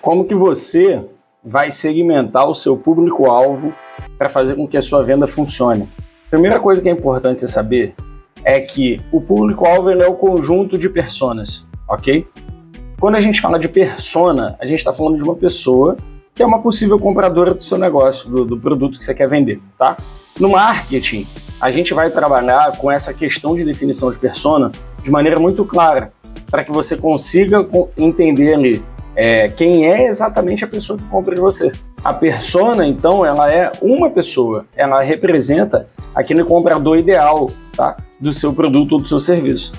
Como que você vai segmentar o seu público-alvo para fazer com que a sua venda funcione? Primeira coisa que é importante você saber é que o público-alvo é o conjunto de personas, ok? Quando a gente fala de persona, a gente está falando de uma pessoa que é uma possível compradora do seu negócio, do produto que você quer vender, tá? No marketing, a gente vai trabalhar com essa questão de definição de persona de maneira muito clara, para que você consiga entender ali quem é exatamente a pessoa que compra de você. A persona, então, ela é uma pessoa, ela representa aquele comprador ideal, tá? Do seu produto ou do seu serviço.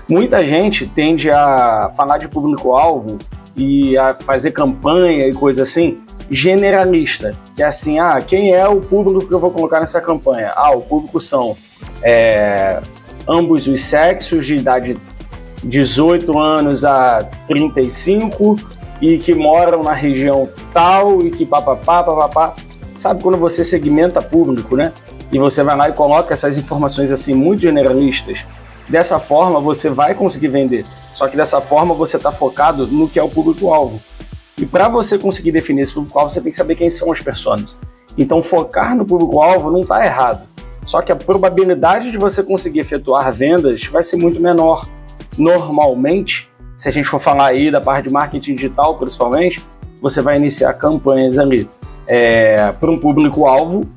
Muita gente tende a falar de público-alvo e a fazer campanha e coisa assim, generalista, que é assim, quem é o público que eu vou colocar nessa campanha? O público são ambos os sexos, de idade 18 anos a 35 e que moram na região tal e que papapá. Sabe quando você segmenta público, né? E você vai lá e coloca essas informações assim muito generalistas. Dessa forma você vai conseguir vender, só que dessa forma você está focado no que é o público-alvo. E para você conseguir definir esse público-alvo, você tem que saber quem são as personas. Então focar no público-alvo não está errado, só que a probabilidade de você conseguir efetuar vendas vai ser muito menor. Normalmente, se a gente for falar aí da parte de marketing digital principalmente, você vai iniciar campanhas ali para um público-alvo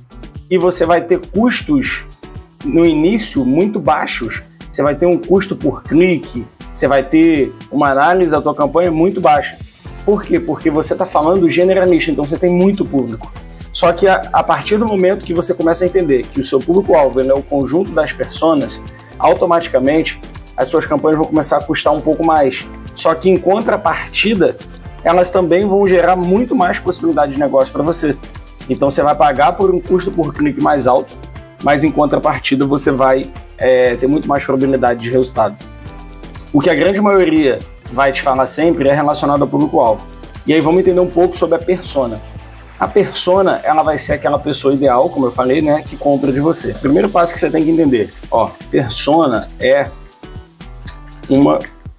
e você vai ter custos no início muito baixos. Você vai ter um custo por clique, você vai ter uma análise da tua campanha muito baixa. Por quê? Porque você está falando generalista, então você tem muito público. Só que a partir do momento que você começa a entender que o seu público-alvo é o conjunto das personas, automaticamente as suas campanhas vão começar a custar um pouco mais. Só que em contrapartida, elas também vão gerar muito mais possibilidade de negócio para você. Então você vai pagar por um custo por clique mais alto, mas em contrapartida você vai ter muito mais probabilidade de resultado. O que a grande maioria vai te falar sempre é relacionado ao público-alvo. E aí vamos entender um pouco sobre a persona. A persona, ela vai ser aquela pessoa ideal, como eu falei, né, que compra de você. Primeiro passo que você tem que entender, persona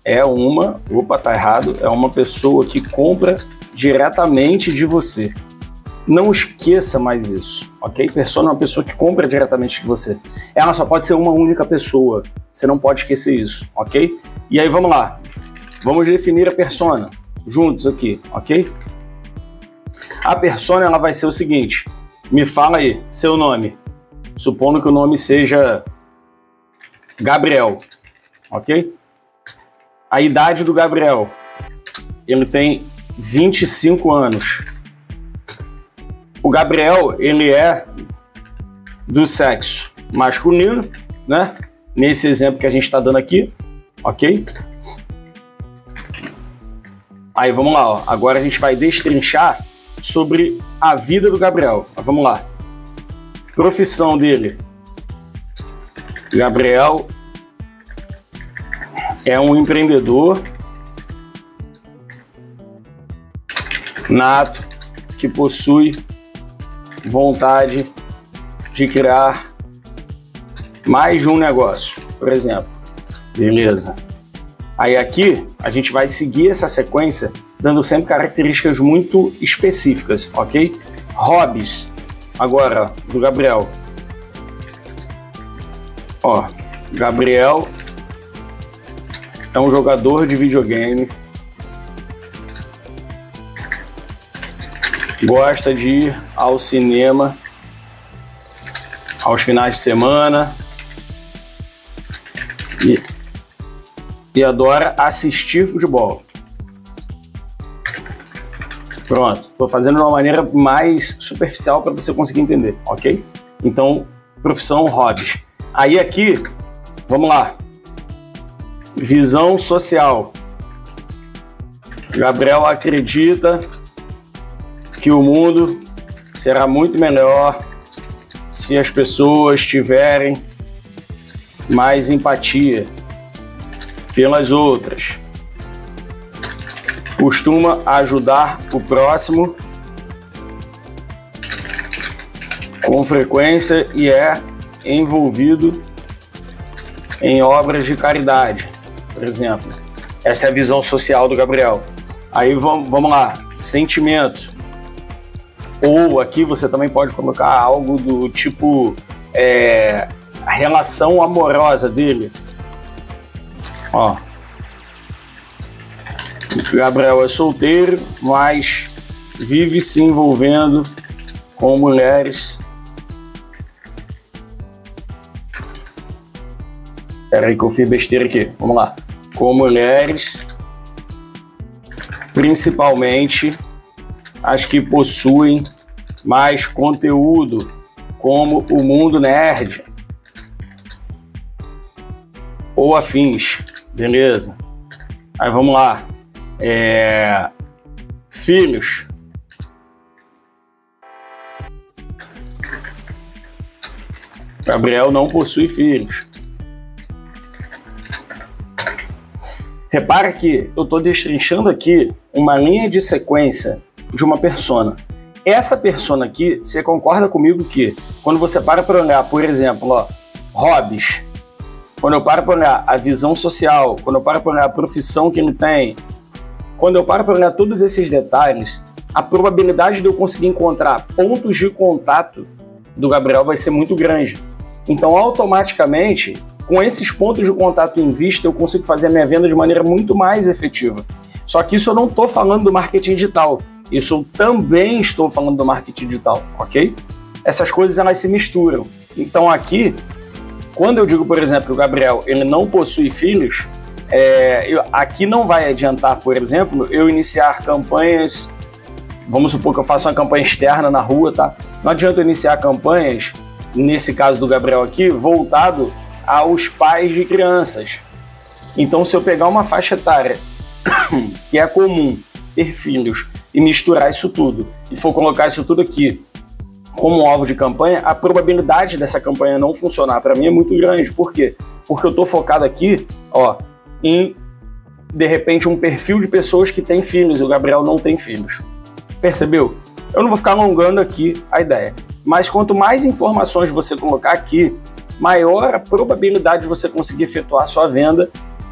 é uma pessoa que compra diretamente de você. Não esqueça mais isso, ok? Persona é uma pessoa que compra diretamente de você. Ela só pode ser uma única pessoa, você não pode esquecer isso, ok? E aí vamos lá, vamos definir a persona juntos aqui, ok? A persona, ela vai ser o seguinte, me fala aí, seu nome, supondo que o nome seja Gabriel, ok? A idade do Gabriel, ele tem 25 anos. O Gabriel, ele é do sexo masculino, né? Nesse exemplo que a gente está dando aqui, ok? Aí vamos lá, agora a gente vai destrinchar sobre a vida do Gabriel. Vamos lá. Profissão dele. Gabriel é um empreendedor nato que possui vontade de criar mais de um negócio, por exemplo. Beleza. Aí aqui a gente vai seguir essa sequência dando sempre características muito específicas, ok? Hobbies, agora, do Gabriel. Gabriel é um jogador de videogame, gosta de ir ao cinema aos finais de semana e adora assistir futebol. Pronto, estou fazendo de uma maneira mais superficial para você conseguir entender, ok? Então, profissão, hobbies. Aí aqui, vamos lá. Visão social. Gabriel acredita que o mundo será muito melhor se as pessoas tiverem mais empatia pelas outras. Costuma ajudar o próximo com frequência e é envolvido em obras de caridade, por exemplo. Essa é a visão social do Gabriel. Aí vamos lá, sentimento. Ou aqui você também pode colocar algo do tipo a relação amorosa dele. Ó, Gabriel é solteiro, mas vive se envolvendo com mulheres. Peraí que eu fiz besteira aqui. Vamos lá. Com mulheres, principalmente as que possuem mais conteúdo, como o mundo nerd ou afins. Beleza? Aí vamos lá. Filhos. Gabriel não possui filhos. Repara que eu estou destrinchando aqui uma linha de sequência de uma persona. Essa persona aqui, você concorda comigo que quando você para olhar, por exemplo, ó, hobbies, quando eu paro para olhar a visão social, quando eu paro para olhar a profissão que ele tem, quando eu paro para olhar todos esses detalhes, a probabilidade de eu conseguir encontrar pontos de contato do Gabriel vai ser muito grande. Então, automaticamente, com esses pontos de contato em vista, eu consigo fazer a minha venda de maneira muito mais efetiva. Só que isso eu não estou falando do marketing digital. Isso eu também estou falando do marketing digital, ok? Essas coisas, elas se misturam. Então, aqui, quando eu digo, por exemplo, que o Gabriel ele não possui filhos, aqui não vai adiantar, por exemplo, eu iniciar campanhas. Vamos supor que eu faça uma campanha externa na rua, tá? Não adianta eu iniciar campanhas, nesse caso do Gabriel aqui, voltado aos pais de crianças. Então, se eu pegar uma faixa etária que é comum ter filhos e misturar isso tudo, e for colocar isso tudo aqui como alvo de campanha, a probabilidade dessa campanha não funcionar para mim é muito grande. Por quê? Porque eu estou focado aqui, ó, em, de repente, um perfil de pessoas que têm filhos, e o Gabriel não tem filhos. Percebeu? Eu não vou ficar alongando aqui a ideia, mas quanto mais informações você colocar aqui, maior a probabilidade de você conseguir efetuar a sua venda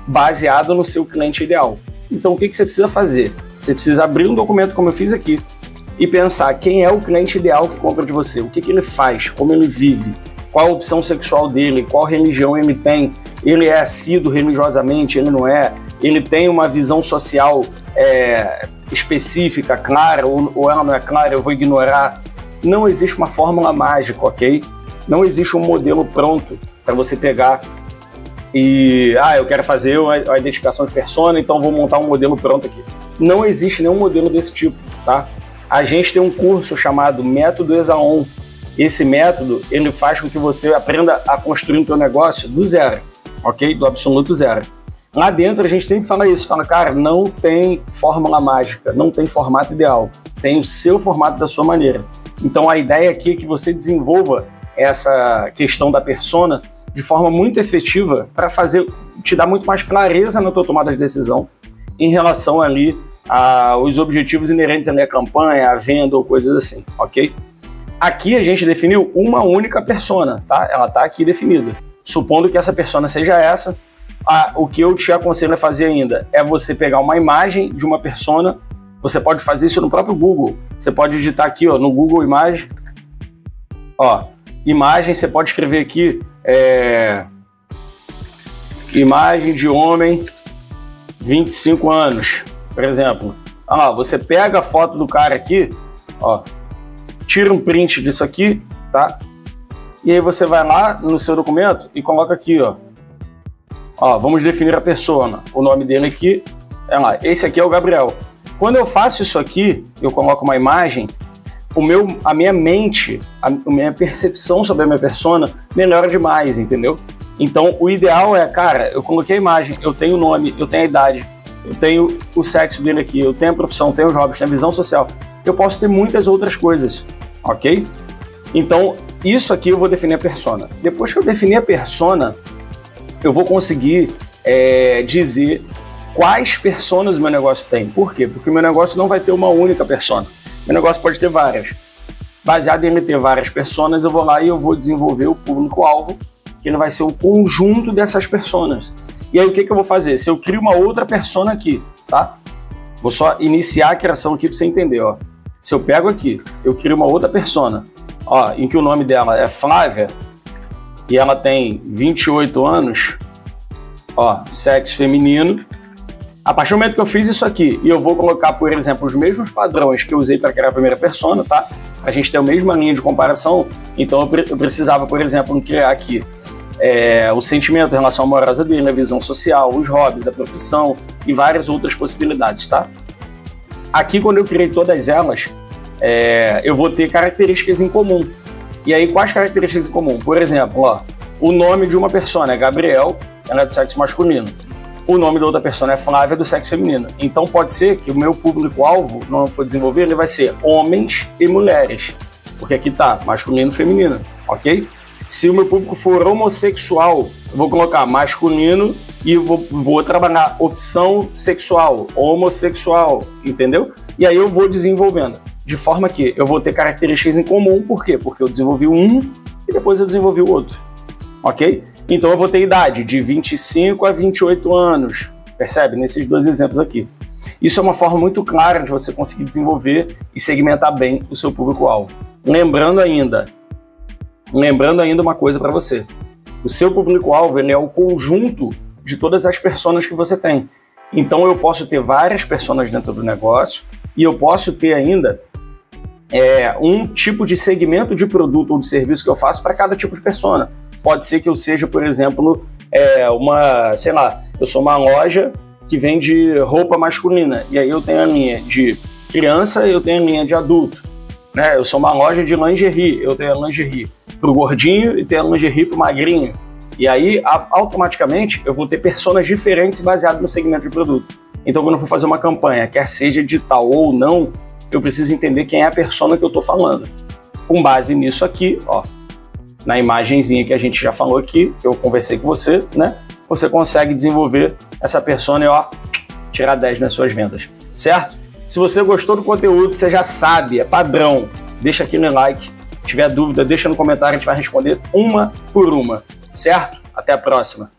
baseado no seu cliente ideal. Então, o que você precisa fazer? Você precisa abrir um documento como eu fiz aqui e pensar quem é o cliente ideal que compra de você, o que ele faz, como ele vive, qual a opção sexual dele, qual religião ele tem, ele é assíduo religiosamente, ele não é, ele tem uma visão social específica, clara, ou ela não é clara, eu vou ignorar. Não existe uma fórmula mágica, ok? Não existe um modelo pronto para você pegar e, eu quero fazer a identificação de persona, então vou montar um modelo pronto aqui. Não existe nenhum modelo desse tipo, tá? A gente tem um curso chamado Método Exaon. Esse método, ele faz com que você aprenda a construir o teu negócio do zero, ok? Do absoluto zero. Lá dentro a gente sempre fala isso, fala, cara, não tem fórmula mágica, não tem formato ideal, tem o seu formato da sua maneira. Então a ideia aqui é que você desenvolva essa questão da persona de forma muito efetiva para te dar muito mais clareza na tua tomada de decisão em relação ali aos objetivos inerentes ali à campanha, à venda ou coisas assim, ok? Aqui a gente definiu uma única persona, tá? Ela tá aqui definida. Supondo que essa persona seja essa, o que eu te aconselho a fazer ainda é você pegar uma imagem de uma persona. Você pode fazer isso no próprio Google. Você pode digitar aqui, ó, no Google Imagem, ó, imagem, você pode escrever aqui imagem de homem 25 anos, por exemplo. Você pega a foto do cara aqui, ó, tira um print disso aqui, tá? E aí você vai lá no seu documento e coloca aqui, ó, vamos definir a persona. O nome dele aqui, esse aqui é o Gabriel. Quando eu faço isso aqui, eu coloco uma imagem, a minha mente, a minha percepção sobre a minha persona melhora demais, entendeu? Então, o ideal é, cara, eu coloquei a imagem, eu tenho o nome, eu tenho a idade, eu tenho o sexo dele aqui, eu tenho a profissão, tenho os hobbies, tenho a visão social. Eu posso ter muitas outras coisas, ok? Então, isso aqui eu vou definir a persona. Depois que eu definir a persona, eu vou conseguir dizer quais personas o meu negócio tem. Por quê? Porque o meu negócio não vai ter uma única persona. Meu negócio pode ter várias. Baseado em ele ter várias personas, eu vou lá e eu vou desenvolver o público-alvo, que ele vai ser o conjunto dessas personas. E aí o que eu vou fazer? Se eu crio uma outra persona aqui, tá? Vou só iniciar a criação aqui para você entender, ó. Se eu pego aqui, eu crio uma outra persona, ó, em que o nome dela é Flávia e ela tem 28 anos, ó, sexo feminino. A partir do momento que eu fiz isso aqui e eu vou colocar, por exemplo, os mesmos padrões que eu usei para criar a primeira persona, tá? A gente tem a mesma linha de comparação, então eu precisava, por exemplo, criar aqui o sentimento, a relação amorosa dele, a visão social, os hobbies, a profissão e várias outras possibilidades, tá? Aqui, quando eu criei todas elas, eu vou ter características em comum. E aí, quais características em comum? Por exemplo, ó, o nome de uma persona é Gabriel, ela é do sexo masculino. O nome da outra persona é Flávia, do sexo feminino. Então pode ser que o meu público-alvo, não for desenvolver, ele vai ser homens e mulheres. Porque aqui tá masculino e feminino, ok? Se o meu público for homossexual, eu vou colocar masculino e vou trabalhar opção sexual, homossexual, entendeu? E aí eu vou desenvolvendo. De forma que eu vou ter características em comum. Por quê? Porque eu desenvolvi um e depois eu desenvolvi o outro. Ok? Então eu vou ter idade de 25 a 28 anos. Percebe? Nesses dois exemplos aqui. Isso é uma forma muito clara de você conseguir desenvolver e segmentar bem o seu público-alvo. Lembrando ainda uma coisa para você. O seu público-alvo é o conjunto de todas as personas que você tem. Então eu posso ter várias personas dentro do negócio e eu posso ter ainda um tipo de segmento de produto ou de serviço que eu faço para cada tipo de persona. Pode ser que eu seja, por exemplo, eu sou uma loja que vende roupa masculina, e aí eu tenho a linha de criança e eu tenho a linha de adulto. Né? Eu sou uma loja de lingerie, eu tenho a lingerie pro gordinho e tenho a lingerie pro magrinho. E aí, automaticamente, eu vou ter personas diferentes baseadas no segmento de produto. Então, quando eu for fazer uma campanha, quer seja digital ou não, eu preciso entender quem é a persona que eu estou falando. Com base nisso aqui, ó, na imagenzinha que a gente já falou aqui, eu conversei com você, né? Você consegue desenvolver essa persona e, ó, tirar 10 nas suas vendas, certo? Se você gostou do conteúdo, você já sabe, é padrão. Deixa aqui no like. Se tiver dúvida, deixa no comentário, a gente vai responder uma por uma, certo? Até a próxima.